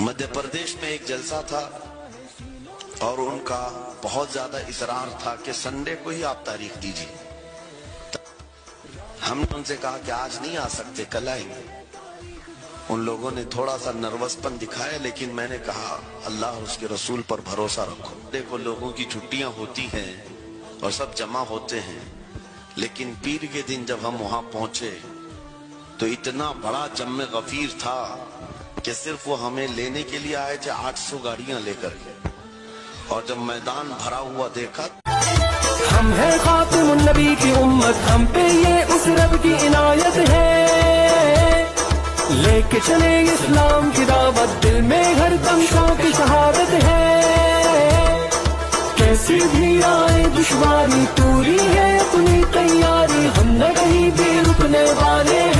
मध्य प्रदेश में एक जलसा था और उनका बहुत ज्यादा इसरार था कि संडे को ही आप तारीख दीजिए। हमने उनसे कहा कि आज नहीं आ सकते, कल आएंगे। उन लोगों ने थोड़ा सा नर्वसपन दिखाया, लेकिन मैंने कहा अल्लाह और उसके रसूल पर भरोसा रखो। देखो, लोगों की छुट्टियां होती हैं और सब जमा होते हैं, लेकिन पीर के दिन जब हम वहां पहुंचे तो इतना बड़ा जम्मे गफीर था कि सिर्फ वो हमें लेने के लिए आए थे 800 गाड़ियां लेकर के। और जब मैदान भरा हुआ देखा, हम हैं खातिमुन नबी की उम्मत, हम पे ये उस रब की इनायत है। लेके चले इस्लाम की दावत, दिल में हर दम शौक़ शहादत है। कैसी भी आए दुश्वारी, पूरी है अपनी तैयारी, हम न कहीं भी रुकने वाले हैं।